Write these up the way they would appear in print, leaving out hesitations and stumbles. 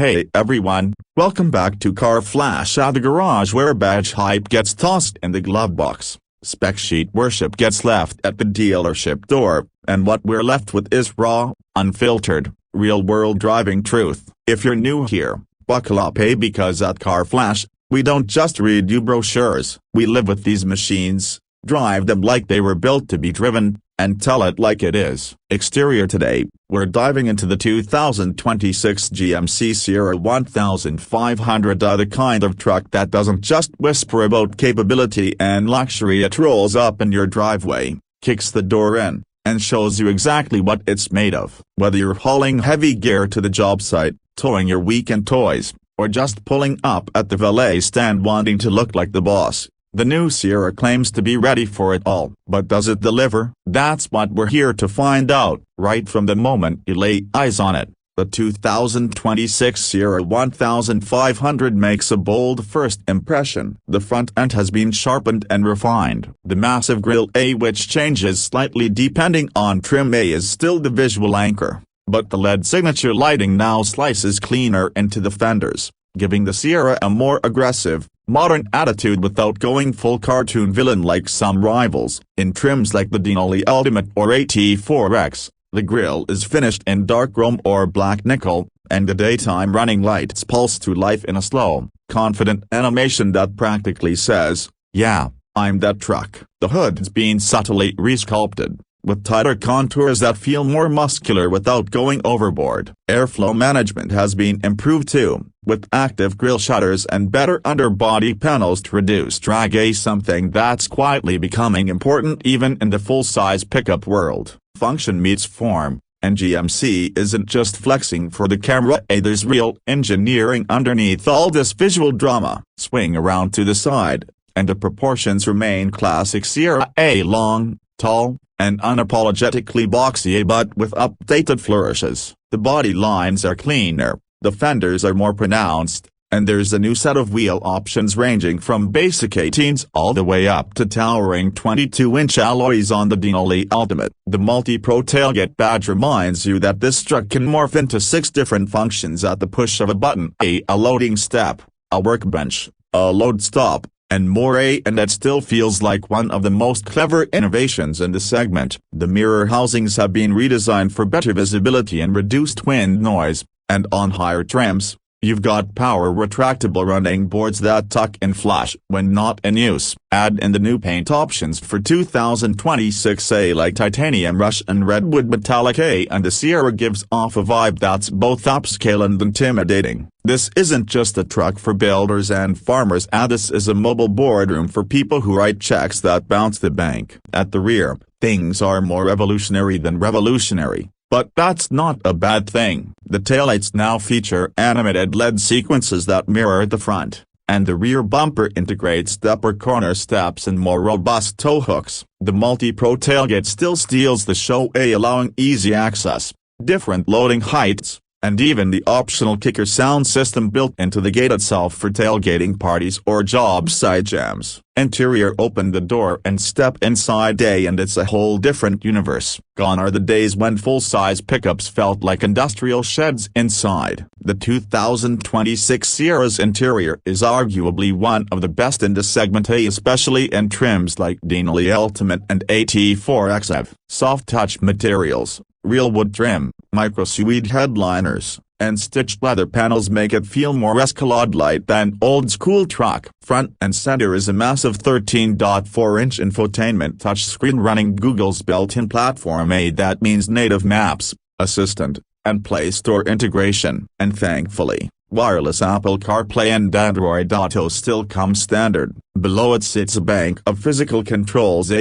Hey everyone, welcome back to Car Flash at the garage, where badge hype gets tossed in the glove box, spec sheet worship gets left at the dealership door, and what we're left with is raw, unfiltered, real-world driving truth. If you're new here, buckle up, because at Car Flash, we don't just read you brochures, we live with these machines, drive them like they were built to be driven, and tell it like it is. Exterior today, we're diving into the 2026 GMC Sierra 1500, the kind of truck that doesn't just whisper about capability and luxury. It rolls up in your driveway, kicks the door in, and shows you exactly what it's made of. Whether you're hauling heavy gear to the job site, towing your weekend toys, or just pulling up at the valet stand wanting to look like the boss, the new Sierra claims to be ready for it all. But does it deliver? That's what we're here to find out, right from the moment you lay eyes on it. The 2026 Sierra 1500 makes a bold first impression. The front end has been sharpened and refined. The massive grille, which changes slightly depending on trim, is still the visual anchor, but the LED signature lighting now slices cleaner into the fenders, giving the Sierra a more aggressive, modern attitude without going full cartoon villain like some rivals. In trims like the Denali Ultimate or AT4X, the grille is finished in dark chrome or black nickel, and the daytime running lights pulse to life in a slow, confident animation that practically says, "Yeah, I'm that truck." The hood's been subtly resculpted, with tighter contours that feel more muscular without going overboard. Airflow management has been improved too, with active grille shutters and better underbody panels to reduce drag, something that's quietly becoming important even in the full-size pickup world. Function meets form, and GMC isn't just flexing for the camera, there's real engineering underneath all this visual drama. Swing around to the side, and the proportions remain classic Sierra, long, tall, and unapologetically boxy, but with updated flourishes. The body lines are cleaner, the fenders are more pronounced, and there's a new set of wheel options ranging from basic 18s all the way up to towering 22-inch alloys on the Denali Ultimate. The MultiPro tailgate badge reminds you that this truck can morph into 6 different functions at the push of a button: a loading step, a workbench, a load stop, and more, and that still feels like one of the most clever innovations in the segment. The mirror housings have been redesigned for better visibility and reduced wind noise, and on higher trims, you've got power retractable running boards that tuck and flash when not in use. Add in the new paint options for 2026, like titanium rush and redwood metallic, and the Sierra gives off a vibe that's both upscale and intimidating. This isn't just a truck for builders and farmers, this is a mobile boardroom for people who write checks that bounce the bank. At the rear, things are more revolutionary than revolutionary, but that's not a bad thing. The taillights now feature animated LED sequences that mirror the front, and the rear bumper integrates stepper corner steps and more robust tow hooks. The MultiPro tailgate still steals the show, allowing easy access, different loading heights, and even the optional kicker sound system built into the gate itself for tailgating parties or job site jams. Interior: open the door and step inside, and it's a whole different universe. Gone are the days when full-size pickups felt like industrial sheds inside. The 2026 Sierra's interior is arguably one of the best in the segment, especially in trims like Denali Ultimate and AT4X. Soft touch materials, real wood trim, micro suede headliners, and stitched leather panels make it feel more Escalade-like than old-school truck. Front and center is a massive 13.4-inch infotainment touchscreen running Google's built-in platform, that means native Maps, Assistant, and Play Store integration. And thankfully, wireless Apple CarPlay and Android Auto still come standard. Below it sits a bank of physical controls,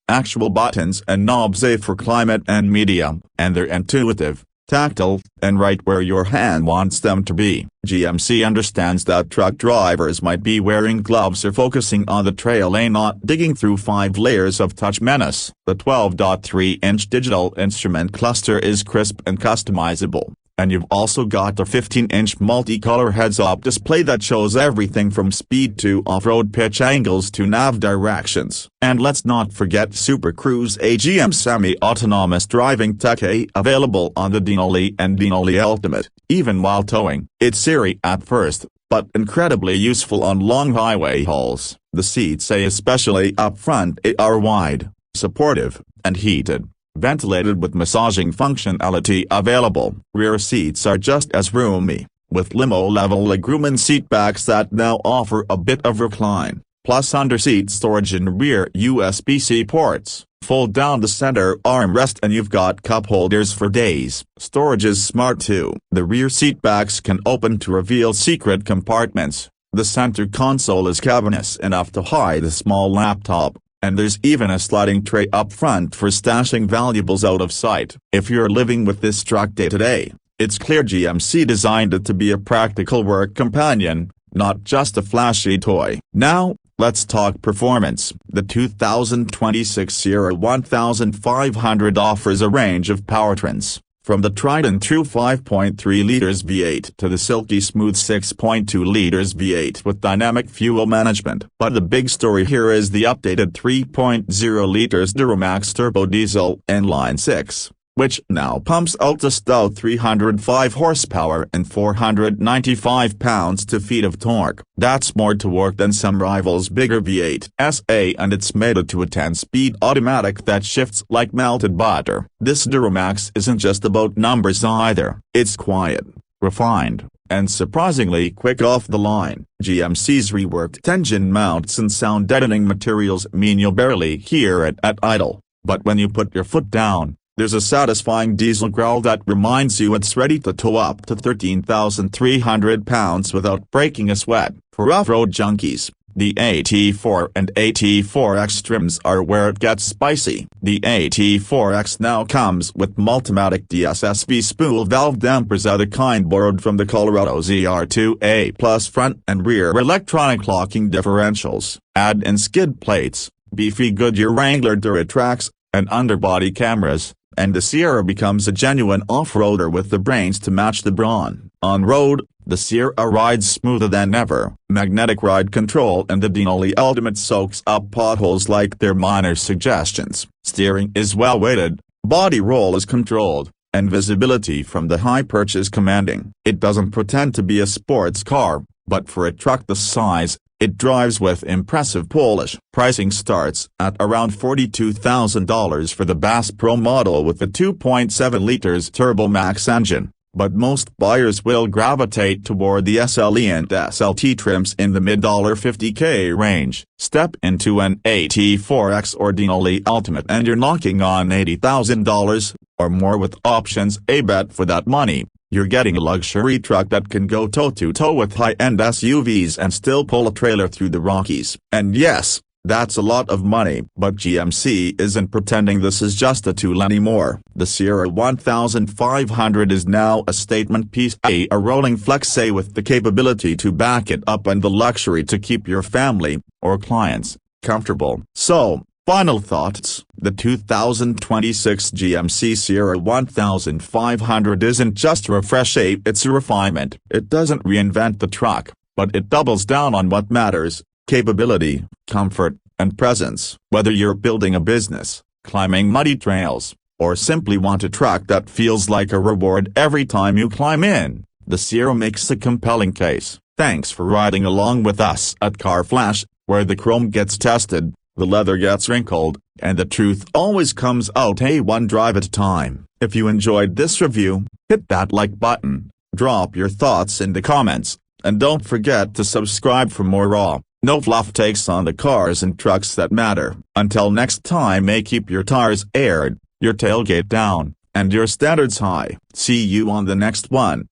actual buttons and knobs, for climate and media, and they're intuitive, tactile, and right where your hand wants them to be. GMC understands that truck drivers might be wearing gloves or focusing on the trail, not digging through 5 layers of touch menace. The 12.3-inch digital instrument cluster is crisp and customizable, And you've also got a 15-inch multicolor heads-up display that shows everything from speed to off-road pitch angles to nav directions. And let's not forget Super Cruise, a GM semi-autonomous driving tech available on the Denali and Denali Ultimate. Even while towing, it's eerie at first, but incredibly useful on long highway hauls. The seats, especially up front, are wide, supportive, and heated. Ventilated with massaging functionality available. Rear seats are just as roomy, with limo-level legroom seatbacks that now offer a bit of recline, plus under-seat storage and rear USB-C ports. Fold down the center armrest and you've got cup holders for days. Storage is smart too. The rear seatbacks can open to reveal secret compartments. The center console is cavernous enough to hide a small laptop. And there's even a sliding tray up front for stashing valuables out of sight. If you're living with this truck day to day, it's clear GMC designed it to be a practical work companion, not just a flashy toy. Now, let's talk performance. The 2026 Sierra 1500 offers a range of powertrains, from the tried-and-true 5.3 liters V8 to the silky smooth 6.2 liters V8 with dynamic fuel management. But the big story here is the updated 3.0 liters Duramax turbo diesel inline 6, which now pumps out a stout 305 horsepower and 495 pounds-to-feet of torque. That's more torque than some rivals' bigger V8 SA, and it's mated to a 10-speed automatic that shifts like melted butter. This Duramax isn't just about numbers either. It's quiet, refined, and surprisingly quick off the line. GMC's reworked engine mounts and sound deadening materials mean you'll barely hear it at idle. But when you put your foot down, there's a satisfying diesel growl that reminds you it's ready to tow up to 13,300 pounds without breaking a sweat. For off-road junkies, the AT4 and AT4X trims are where it gets spicy. The AT4X now comes with Multimatic DSSV spool valve dampers, of the kind borrowed from the Colorado ZR2A plus front and rear electronic locking differentials. Add in skid plates, beefy Goodyear Wrangler Duratrax, and underbody cameras, and the Sierra becomes a genuine off-roader with the brains to match the brawn. On road, the Sierra rides smoother than ever. Magnetic ride control and the Denali Ultimate soaks up potholes like they're minor suggestions. Steering is well-weighted, body roll is controlled, and visibility from the high perch is commanding. It doesn't pretend to be a sports car, but for a truck this size, it drives with impressive polish. Pricing starts at around $42,000 for the Bass Pro model with the 2.7 liters Turbo Max engine, but most buyers will gravitate toward the SLE and SLT trims in the mid-$50K range. Step into an AT4X or Denali Ultimate and you're knocking on $80,000 or more with options. A bet for that money. You're getting a luxury truck that can go toe-to-toe with high-end SUVs and still pull a trailer through the Rockies. And yes, that's a lot of money. But GMC isn't pretending this is just a tool anymore. The Sierra 1500 is now a statement piece, a rolling flex with the capability to back it up and the luxury to keep your family, or clients, comfortable. So, final thoughts. The 2026 GMC Sierra 1500 isn't just a refresh, it's a refinement. It doesn't reinvent the truck, but it doubles down on what matters: capability, comfort, and presence. Whether you're building a business, climbing muddy trails, or simply want a truck that feels like a reward every time you climb in, the Sierra makes a compelling case. Thanks for riding along with us at Car Flash, where the chrome gets tested, the leather gets wrinkled, and the truth always comes out one drive at a time. If you enjoyed this review, hit that like button, drop your thoughts in the comments, and don't forget to subscribe for more raw, no fluff takes on the cars and trucks that matter. Until next time, keep your tires aired, your tailgate down, and your standards high. See you on the next one.